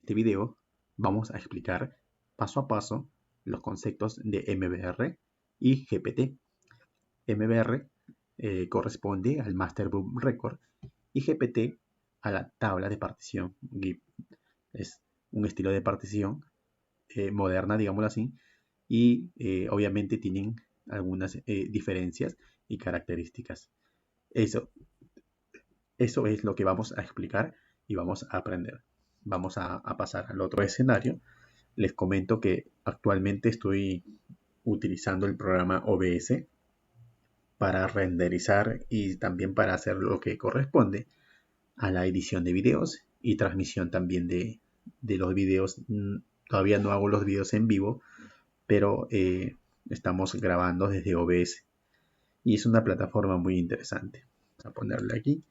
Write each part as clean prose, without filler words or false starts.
este video vamos a explicar paso a paso los conceptos de MBR y GPT. MBR corresponde al Master Book Record y GPT a la tabla de partición GIP. Es un estilo de partición moderna, digámoslo así, y obviamente tienen algunas diferencias y características. Eso es lo que vamos a explicar y vamos a aprender. Vamos a pasar al otro escenario. Les comento que actualmente estoy utilizando el programa OBS para renderizar y también para hacer lo que corresponde a la edición de videos y transmisión también de los videos. Todavía no hago los videos en vivo, pero estamos grabando desde OBS y es una plataforma muy interesante. Vamos a ponerle aquí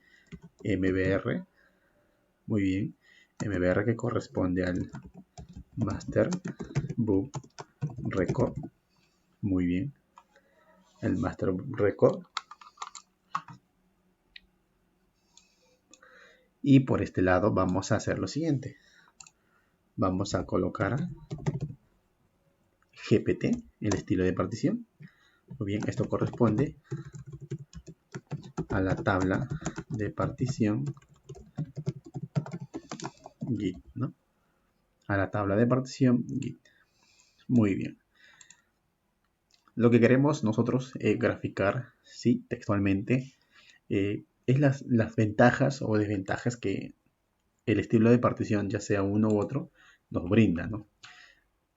MBR. Muy bien. MBR que corresponde al Master Book Record. Muy bien. El Master Book Record. Y por este lado vamos a hacer lo siguiente. Vamos a colocar GPT, el estilo de partición. Muy bien, esto corresponde a la tabla de partición Git, ¿no? A la tabla de partición Git. Muy bien. Lo que queremos nosotros graficar, sí, textualmente, es las ventajas o desventajas que el estilo de partición, ya sea uno u otro, nos brinda, ¿no?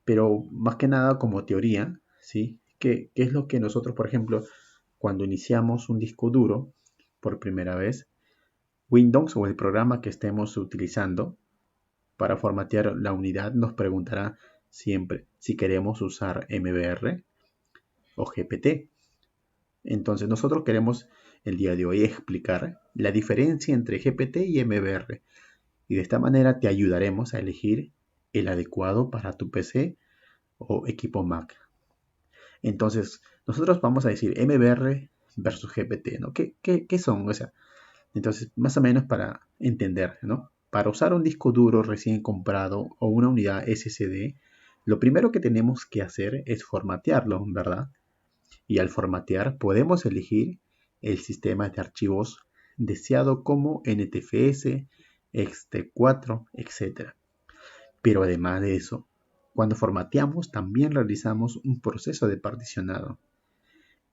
Pero más que nada como teoría, ¿sí? ¿Qué es lo que nosotros, por ejemplo, cuando iniciamos un disco duro por primera vez, Windows o el programa que estemos utilizando para formatear la unidad nos preguntará siempre si queremos usar MBR o GPT? Entonces nosotros queremos el día de hoy explicar la diferencia entre GPT y MBR y de esta manera te ayudaremos a elegir el adecuado para tu PC o equipo Mac. Entonces nosotros vamos a decir MBR versus GPT, ¿no? ¿Qué son? O sea, entonces más o menos para entender, ¿no? Para usar un disco duro recién comprado o una unidad SSD, lo primero que tenemos que hacer es formatearlo, ¿verdad? Y al formatear podemos elegir el sistema de archivos deseado como NTFS, ext4, etc. Pero además de eso, cuando formateamos también realizamos un proceso de particionado,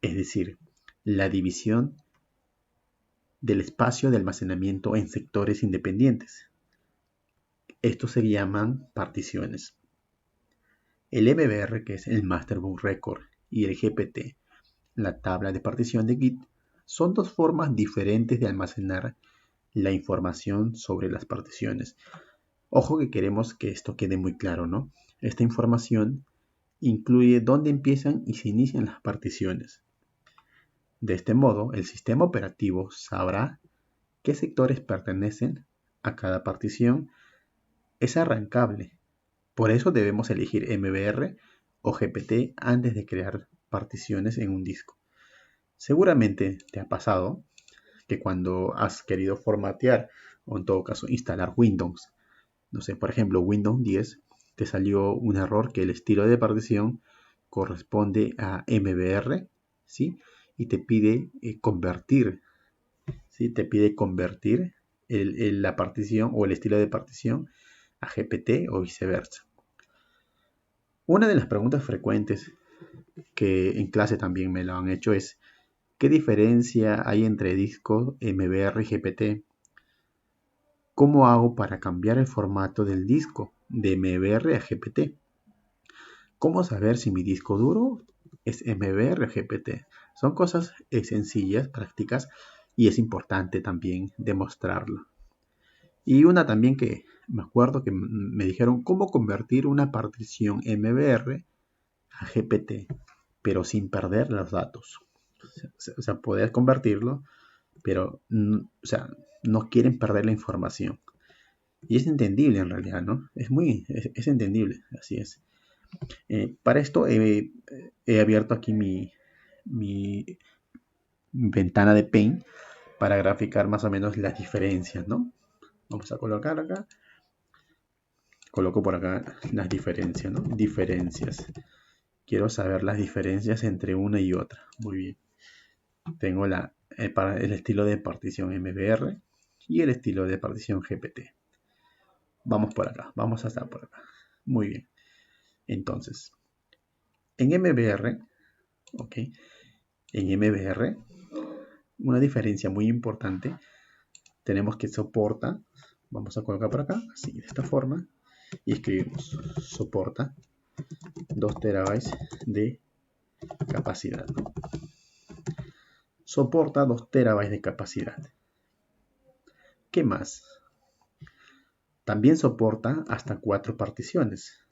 es decir, la división del espacio de almacenamiento en sectores independientes. Estos se llaman particiones. El MBR, que es el Master Book Record, y el GPT, la tabla de partición de Git, son dos formas diferentes de almacenar la información sobre las particiones. Ojo que queremos que esto quede muy claro, ¿no? Esta información incluye dónde empiezan y se inician las particiones. De este modo, el sistema operativo sabrá qué sectores pertenecen a cada partición. Es arrancable. Por eso debemos elegir MBR o GPT antes de crear particiones en un disco. Seguramente te ha pasado que cuando has querido formatear o en todo caso instalar Windows, no sé, por ejemplo Windows 10, te salió un error que el estilo de partición corresponde a MBR, ¿sí? Y te pide convertir, ¿sí? Te pide convertir la partición o el estilo de partición a GPT o viceversa. Una de las preguntas frecuentes que en clase también me lo han hecho es ¿qué diferencia hay entre disco MBR y GPT? ¿Cómo hago para cambiar el formato del disco de MBR a GPT? ¿Cómo saber si mi disco duro es MBR o GPT? Son cosas sencillas, prácticas, y es importante también demostrarlo. Y una también que me acuerdo que me dijeron cómo convertir una partición MBR a GPT, pero sin perder los datos. O sea, poder convertirlo, pero o sea, no quieren perder la información. Y es entendible en realidad, ¿no? Es entendible, así es. Para esto he abierto aquí mi ventana de Paint para graficar más o menos las diferencias, ¿no? Vamos a colocar acá. coloco por acá las diferencias, ¿no? Diferencias. Quiero saber las diferencias entre una y otra. Muy bien. Tengo el estilo de partición MBR y el estilo de partición GPT. Vamos por acá, vamos a estar por acá. Muy bien. Entonces, en MBR, ok, en MBR, una diferencia muy importante, tenemos que soporta, vamos a colocar por acá, así, de esta forma, y escribimos, soporta 2 terabytes de capacidad, ¿no? Soporta 2 terabytes de capacidad. ¿Qué más? También soporta hasta 4 particiones.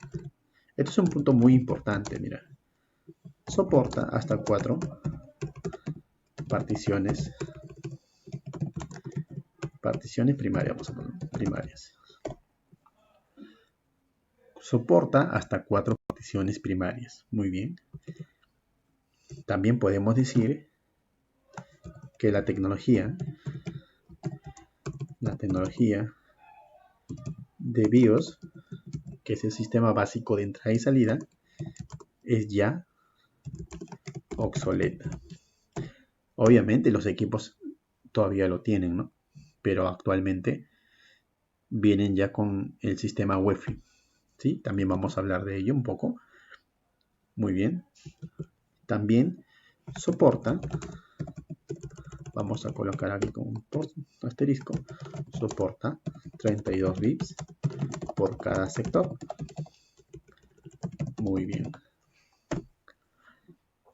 Esto es un punto muy importante, mira. Soporta hasta 4 particiones primarias, vamos a poner primarias. Soporta hasta 4 particiones primarias. Muy bien. También podemos decir que la tecnología de BIOS, que es el sistema básico de entrada y salida, es ya obsoleta. Obviamente los equipos todavía lo tienen, ¿no? Pero actualmente vienen ya con el sistema Wi-Fi, ¿sí? También vamos a hablar de ello un poco. Muy bien. También soporta, vamos a colocar aquí con un asterisco, soporta 32 bits por cada sector. Muy bien.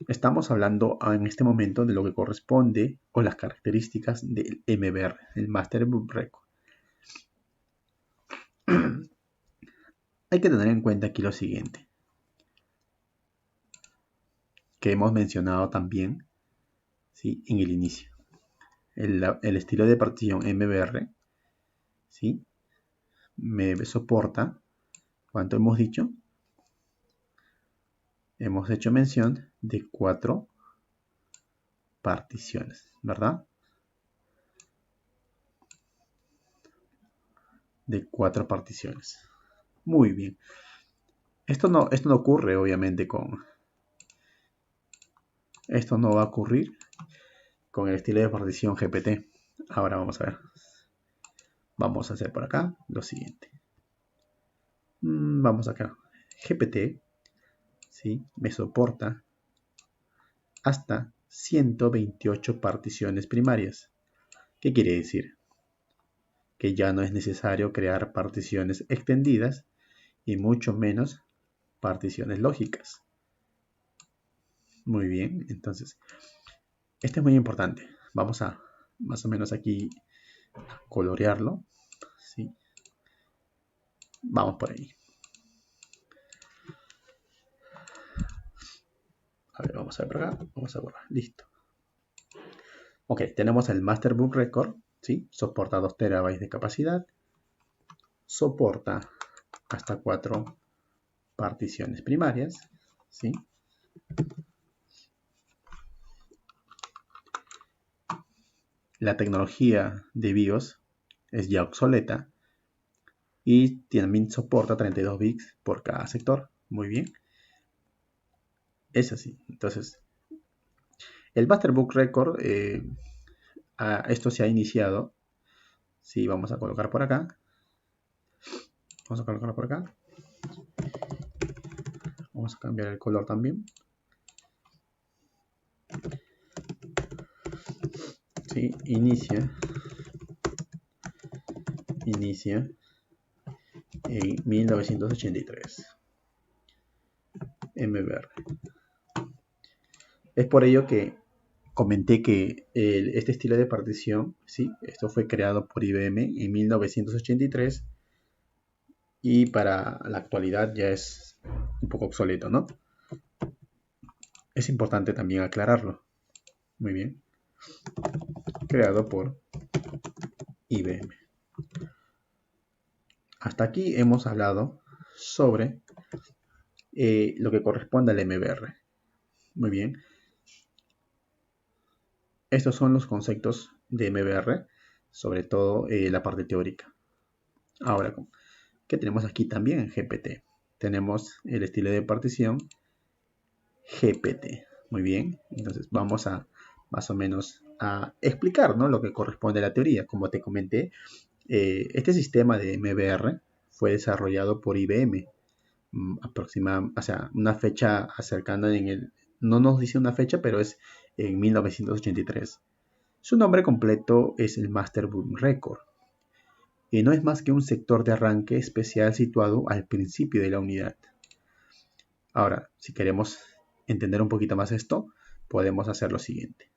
Estamos hablando en este momento de lo que corresponde o las características del MBR, el Master Boot Record. Hay que tener en cuenta aquí lo siguiente, que hemos mencionado también, ¿sí?, en el inicio. El estilo de partición MBR, ¿sí?, me soporta, ¿cuánto hemos dicho? Hemos hecho mención de 4 particiones, ¿verdad? De 4 particiones. Muy bien. Esto no ocurre, obviamente, esto no va a ocurrir con el estilo de partición GPT. Ahora vamos a ver. Vamos a hacer por acá lo siguiente. Vamos acá. GPT, ¿sí?, me soporta hasta 128 particiones primarias. ¿Qué quiere decir? Que ya no es necesario crear particiones extendidas y mucho menos particiones lógicas. Muy bien, entonces, esto es muy importante. Vamos a más o menos aquí colorearlo, ¿sí? Vamos por ahí. A ver, vamos a ver por acá, vamos a borrar, listo. Ok, tenemos el Master Boot Record, ¿sí? Soporta 2 terabytes de capacidad, soporta hasta 4 particiones primarias, ¿sí? La tecnología de BIOS es ya obsoleta y también soporta 32 bits por cada sector. Muy bien. Es así. Entonces, el Master Boot Record, esto se ha iniciado. Sí, vamos a colocar por acá. Vamos a colocarlo por acá. Vamos a cambiar el color también. Sí, inicia en 1983. MBR. Es por ello que comenté que este estilo de partición, ¿sí?, esto fue creado por IBM en 1983 y para la actualidad ya es un poco obsoleto, ¿no? Es importante también aclararlo. Muy bien. Creado por IBM. Hasta aquí hemos hablado sobre lo que corresponde al MBR. Muy bien. Estos son los conceptos de MBR, sobre todo la parte teórica. Ahora, que tenemos aquí también en GPT. Tenemos el estilo de partición GPT. Muy bien, entonces vamos a más o menos a explicar, ¿no?, lo que corresponde a la teoría. Como te comenté, este sistema de MBR fue desarrollado por IBM, o sea, una fecha acercando no nos dice una fecha, pero es en 1983. Su nombre completo es el Master Boot Record, y no es más que un sector de arranque especial situado al principio de la unidad. Ahora, si queremos entender un poquito más esto, podemos hacer lo siguiente.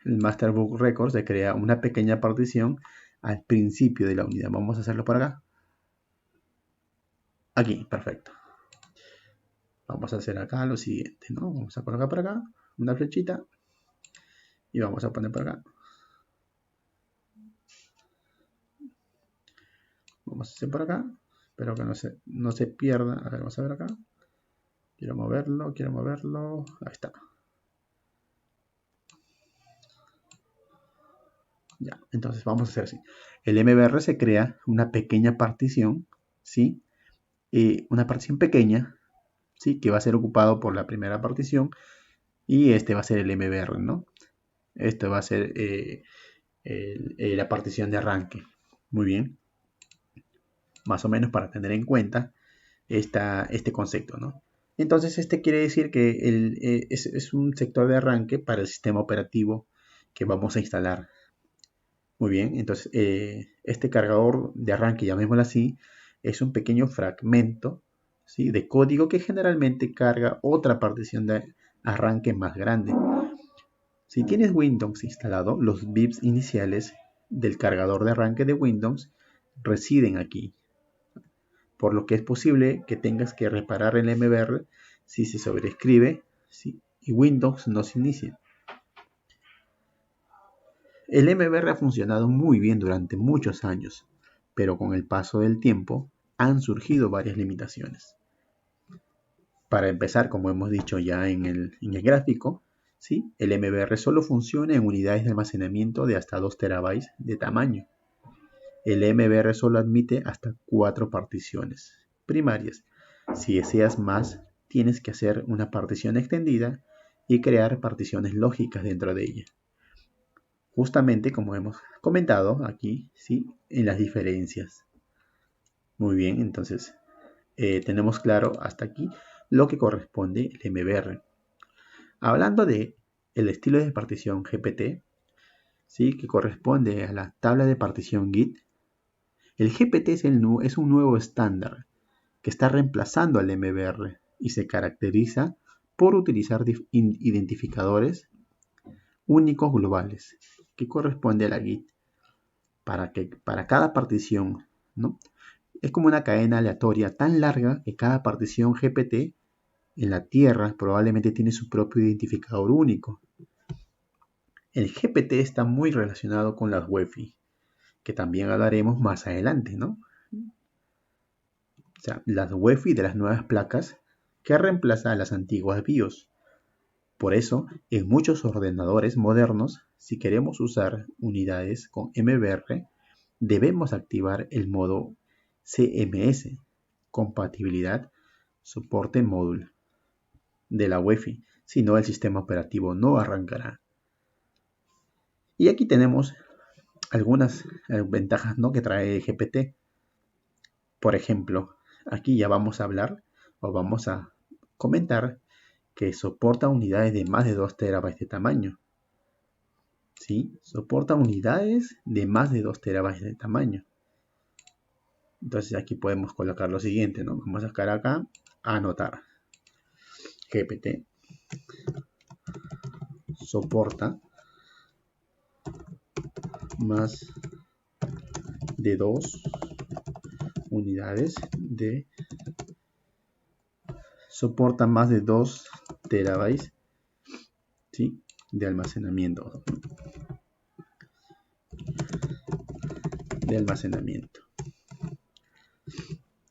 El Master Boot Record se crea una pequeña partición al principio de la unidad. Vamos a hacerlo por acá. Aquí, perfecto. Vamos a hacer acá lo siguiente, ¿no? Vamos a colocar por acá una flechita y vamos a poner por acá. Vamos a hacer por acá. Espero que no se pierda. A ver, vamos a ver acá. Quiero moverlo. Ahí está. Ya, entonces vamos a hacer así. El MBR se crea una pequeña partición, ¿sí? Una partición pequeña, ¿sí?, que va a ser ocupado por la primera partición, y este va a ser el MBR, ¿no? Esto va a ser la partición de arranque. Muy bien. Más o menos para tener en cuenta este concepto, ¿no? Entonces, este quiere decir que es un sector de arranque para el sistema operativo que vamos a instalar. Muy bien, entonces este cargador de arranque, llamémoslo así, es un pequeño fragmento, ¿sí?, de código que generalmente carga otra partición de arranque más grande. Si tienes Windows instalado, los bits iniciales del cargador de arranque de Windows residen aquí, por lo que es posible que tengas que reparar el MBR si se sobreescribe, ¿sí?, y Windows no se inicia. El MBR ha funcionado muy bien durante muchos años, pero con el paso del tiempo han surgido varias limitaciones. Para empezar, como hemos dicho ya en el gráfico, ¿sí?, el MBR solo funciona en unidades de almacenamiento de hasta 2 TB de tamaño. El MBR solo admite hasta 4 particiones primarias. Si deseas más, tienes que hacer una partición extendida y crear particiones lógicas dentro de ella. Justamente como hemos comentado aquí, ¿sí?, en las diferencias. Muy bien, entonces tenemos claro hasta aquí lo que corresponde el MBR. Hablando de el estilo de partición GPT, ¿sí?, que corresponde a la tabla de partición Git, el GPT es un nuevo estándar que está reemplazando al MBR y se caracteriza por utilizar identificadores únicos globales que corresponde a la Git para cada partición, ¿no? Es como una cadena aleatoria tan larga que cada partición GPT en la Tierra probablemente tiene su propio identificador único. El GPT está muy relacionado con las UEFI, que también hablaremos más adelante, ¿no? O sea, las UEFI de las nuevas placas que reemplazan a las antiguas BIOS. Por eso, en muchos ordenadores modernos, si queremos usar unidades con MBR, debemos activar el modo CMS, compatibilidad, soporte módulo, de la UEFI, si no el sistema operativo no arrancará. Y aquí tenemos algunas ventajas, ¿no?, que trae GPT. Por ejemplo, aquí ya vamos a hablar o vamos a comentar que soporta unidades de más de 2 TB de tamaño. ¿Sí? Soporta unidades de más de 2 TB de tamaño. Entonces aquí podemos colocar lo siguiente, ¿no? Vamos a sacar acá, anotar. GPT soporta más de 2 unidades de... Soporta más de 2 terabytes, ¿sí?, de almacenamiento.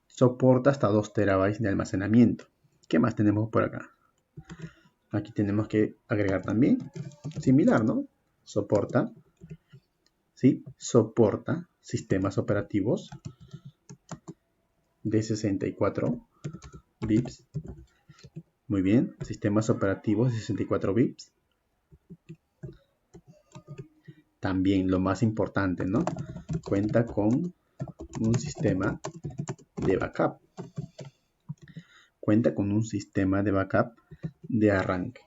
Soporta hasta 2 terabytes de almacenamiento. ¿Qué más tenemos por acá? Aquí tenemos que agregar también, similar, ¿no? Soporta, ¿sí?, soporta sistemas operativos de 64 bits. Muy bien, sistemas operativos de 64 bits. También lo más importante, ¿no? Cuenta con un sistema de backup. Cuenta con un sistema de backup de arranque.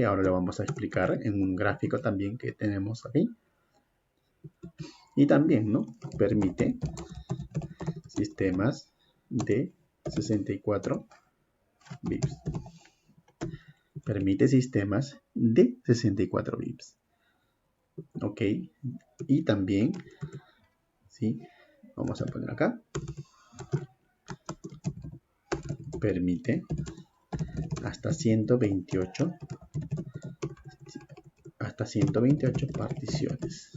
Ahora lo vamos a explicar en un gráfico también que tenemos aquí. Y también, ¿no? Permite sistemas de 64 bits. Permite sistemas de 64 bits. Ok. Y también, ¿sí? Vamos a poner acá. Permite hasta 128 particiones.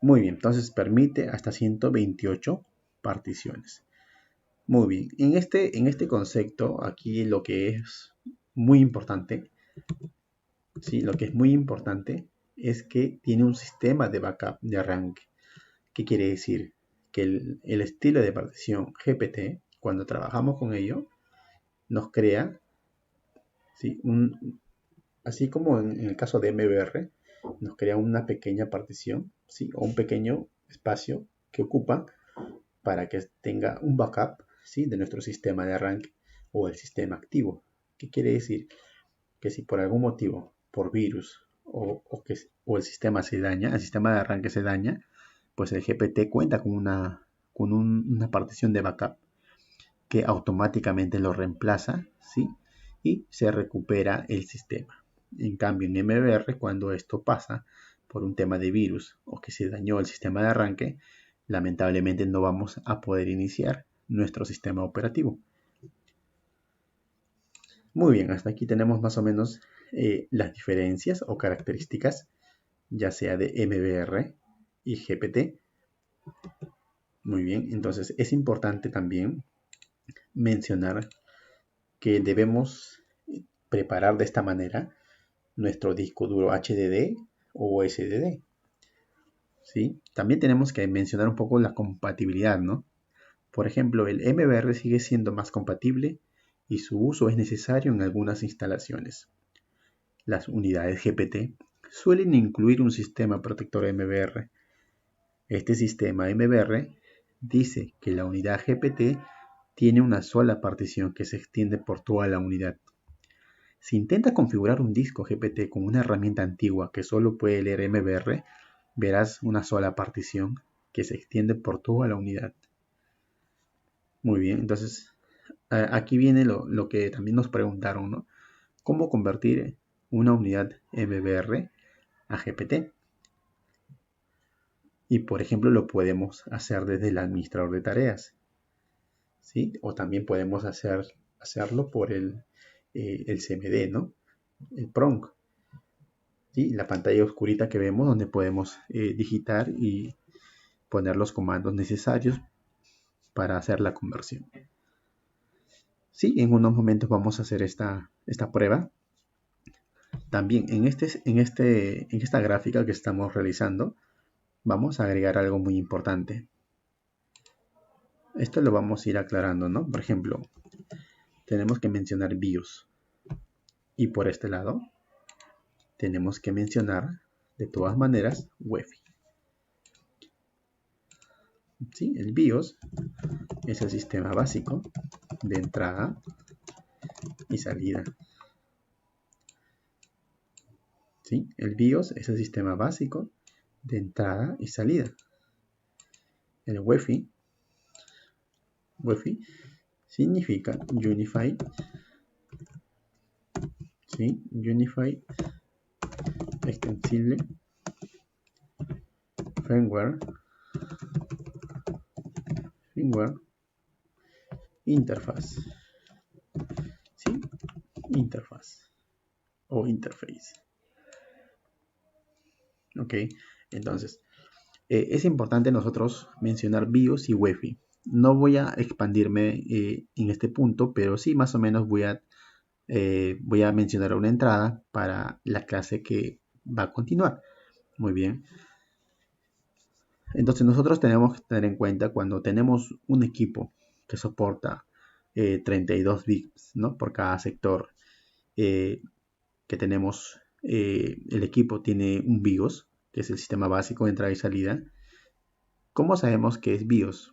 Muy bien, entonces permite hasta 128 particiones. Muy bien, en este concepto, aquí lo que es muy importante, ¿sí? Lo que es muy importante es que tiene un sistema de backup de arranque. ¿Qué quiere decir? Que el estilo de partición GPT, cuando trabajamos con ello, nos crea, ¿sí? Así como en el caso de MBR, nos crea una pequeña partición, ¿sí? O un pequeño espacio que ocupa para que tenga un backup, ¿sí? De nuestro sistema de arranque o el sistema activo. ¿Qué quiere decir? Que si por algún motivo, por virus o el sistema se daña, el sistema de arranque se daña, pues el GPT cuenta con una partición de backup que automáticamente lo reemplaza, ¿sí? Y se recupera el sistema. En cambio, en MBR, cuando esto pasa por un tema de virus o que se dañó el sistema de arranque, lamentablemente no vamos a poder iniciar nuestro sistema operativo. Muy bien, hasta aquí tenemos más o menos las diferencias o características, ya sea de MBR y GPT. Muy bien, entonces es importante también mencionar que debemos preparar de esta manera nuestro disco duro HDD o SSD. ¿Sí? También tenemos que mencionar un poco la compatibilidad, ¿no? Por ejemplo, el MBR sigue siendo más compatible y su uso es necesario en algunas instalaciones. Las unidades GPT suelen incluir un sistema protector MBR. Este sistema MBR dice que la unidad GPT tiene una sola partición que se extiende por toda la unidad. Si intenta configurar un disco GPT con una herramienta antigua que solo puede leer MBR, verás una sola partición que se extiende por toda la unidad. Muy bien, entonces aquí viene lo que también nos preguntaron, ¿no? ¿Cómo convertir una unidad MBR a GPT? Y por ejemplo lo podemos hacer desde el administrador de tareas, ¿sí? O también podemos hacerlo por el CMD, ¿no? El PRONC, ¿sí? La pantalla oscurita que vemos donde podemos digitar y poner los comandos necesarios para hacer la conversión. Sí, en unos momentos vamos a hacer esta prueba. También en esta gráfica que estamos realizando, vamos a agregar algo muy importante. Esto lo vamos a ir aclarando, ¿no? Por ejemplo, tenemos que mencionar BIOS. Y por este lado, tenemos que mencionar, de todas maneras, UEFI. ¿Sí? El BIOS es el sistema básico de entrada y salida. ¿Sí? El BIOS es el sistema básico de entrada y salida. El UEFI significa Unified, ¿sí? Unified Extensible Firmware Interface, ¿sí? Interface o Interface. Ok, entonces es importante nosotros mencionar BIOS y UEFI. No voy a expandirme en este punto, pero sí más o menos voy a mencionar una entrada para la clase que va a continuar. Muy bien. Entonces nosotros tenemos que tener en cuenta cuando tenemos un equipo que soporta 32 bits, ¿no? Por cada sector, que tenemos, el equipo tiene un BIOS, que es el sistema básico de entrada y salida. ¿Cómo sabemos que es BIOS?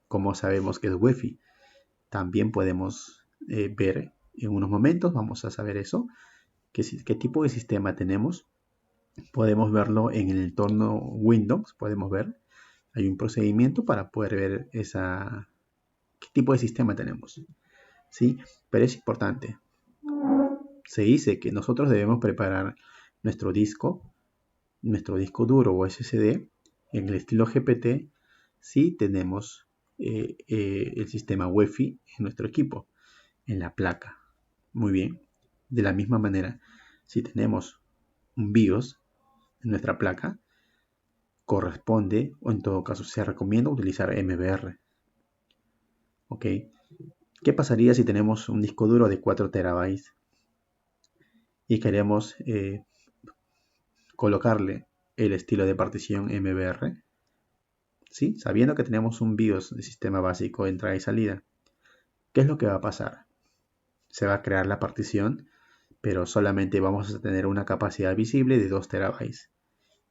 ¿Cómo sabemos que es Wi-Fi? También podemos ver en unos momentos, vamos a saber eso, qué tipo de sistema tenemos. Podemos verlo en el entorno Windows, podemos ver, hay un procedimiento para poder ver qué tipo de sistema tenemos, ¿sí? Pero es importante, se dice que nosotros debemos preparar nuestro disco duro o SSD en el estilo GPT si tenemos el sistema Wi-Fi en nuestro equipo, en la placa. Muy bien. De la misma manera, si tenemos un BIOS en nuestra placa, corresponde, o en todo caso se recomienda utilizar MBR. ¿Ok? ¿Qué pasaría si tenemos un disco duro de 4 terabytes y queremos colocarle el estilo de partición MBR? ¿Sí? Sabiendo que tenemos un BIOS de sistema básico de entrada y salida, ¿qué es lo que va a pasar? Se va a crear la partición, pero solamente vamos a tener una capacidad visible de 2 terabytes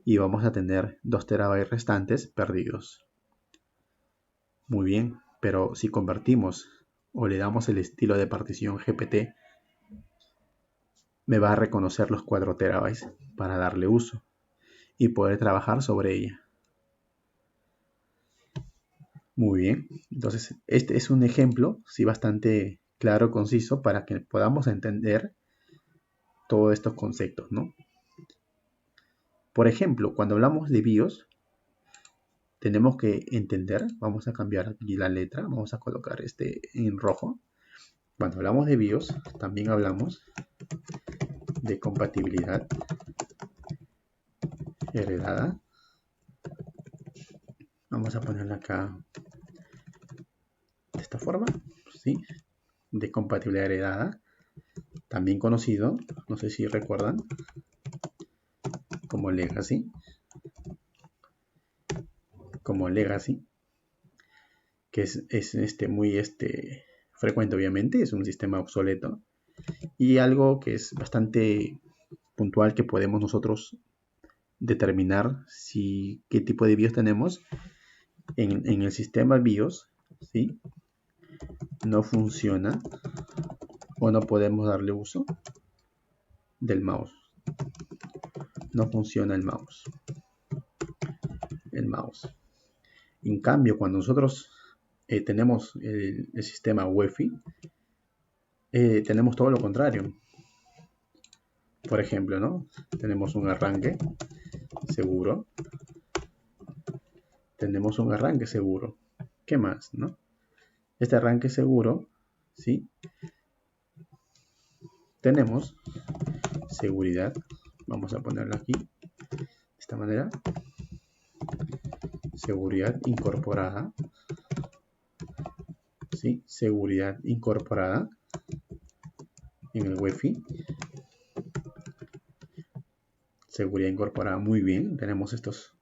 y vamos a tener 2 terabytes restantes perdidos. Muy bien, pero si convertimos o le damos el estilo de partición GPT, me va a reconocer los 4 terabytes para darle uso y poder trabajar sobre ella. Muy bien, entonces este es un ejemplo, sí, bastante claro, conciso, para que podamos entender todos estos conceptos, ¿no? Por ejemplo, cuando hablamos de BIOS, tenemos que entender, vamos a cambiar aquí la letra, vamos a colocar este en rojo. Cuando hablamos de BIOS, también hablamos de compatibilidad heredada. Vamos a ponerla acá de esta forma, ¿sí? De compatibilidad heredada, también conocido, no sé si recuerdan, como legacy. Que es muy frecuente, obviamente, es un sistema obsoleto y algo que es bastante puntual, que podemos nosotros determinar qué tipo de BIOS tenemos. En el sistema BIOS, ¿sí? No funciona o no podemos darle uso del mouse. No funciona el mouse. En cambio, cuando nosotros tenemos el sistema Wi-Fi, tenemos todo lo contrario. Por ejemplo, ¿no? Tenemos un arranque seguro. ¿Qué más, no? Este arranque seguro, ¿sí? Tenemos seguridad. Vamos a ponerlo aquí de esta manera. Seguridad incorporada. ¿Sí? Seguridad incorporada en el Wi-Fi. Seguridad incorporada, muy bien. Tenemos estas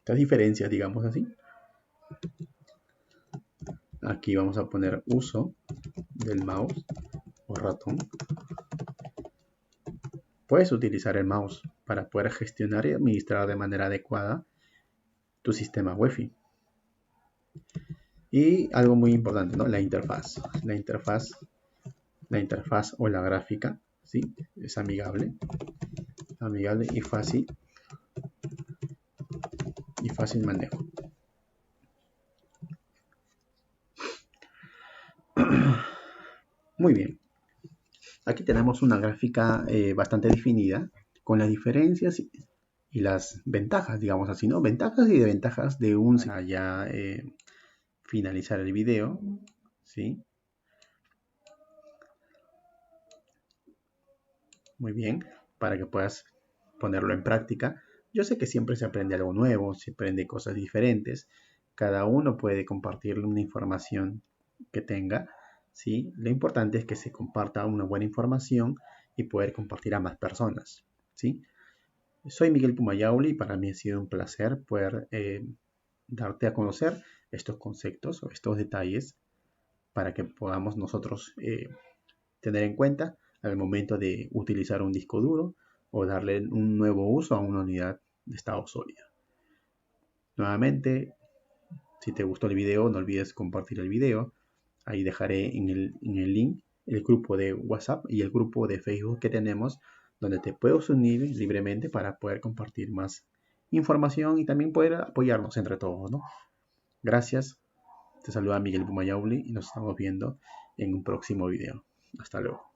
diferencias, digamos así. Aquí vamos a poner uso del mouse o ratón. Puedes utilizar el mouse para poder gestionar y administrar de manera adecuada tu sistema Wi-Fi. Y algo muy importante, ¿no? La interfaz o la gráfica, ¿sí? Es amigable y fácil manejo. Muy bien. Aquí tenemos una gráfica bastante definida con las diferencias y las ventajas, digamos así, ¿no? Ventajas y desventajas de un... Ya finalizar el video, ¿sí? Muy bien, para que puedas ponerlo en práctica. Yo sé que siempre se aprende algo nuevo, se aprende cosas diferentes. Cada uno puede compartir una información que tenga, ¿sí? Lo importante es que se comparta una buena información y poder compartir a más personas, ¿sí? Soy Miguel Pumayauli y para mí ha sido un placer poder darte a conocer estos conceptos o estos detalles para que podamos nosotros tener en cuenta al momento de utilizar un disco duro o darle un nuevo uso a una unidad de estado sólido. Nuevamente, si te gustó el video, no olvides compartir el video. Ahí dejaré en el link el grupo de WhatsApp y el grupo de Facebook que tenemos, donde te puedes unir libremente para poder compartir más información y también poder apoyarnos entre todos, ¿no? Gracias. Te saluda Miguel Bumayauli y nos estamos viendo en un próximo video. Hasta luego.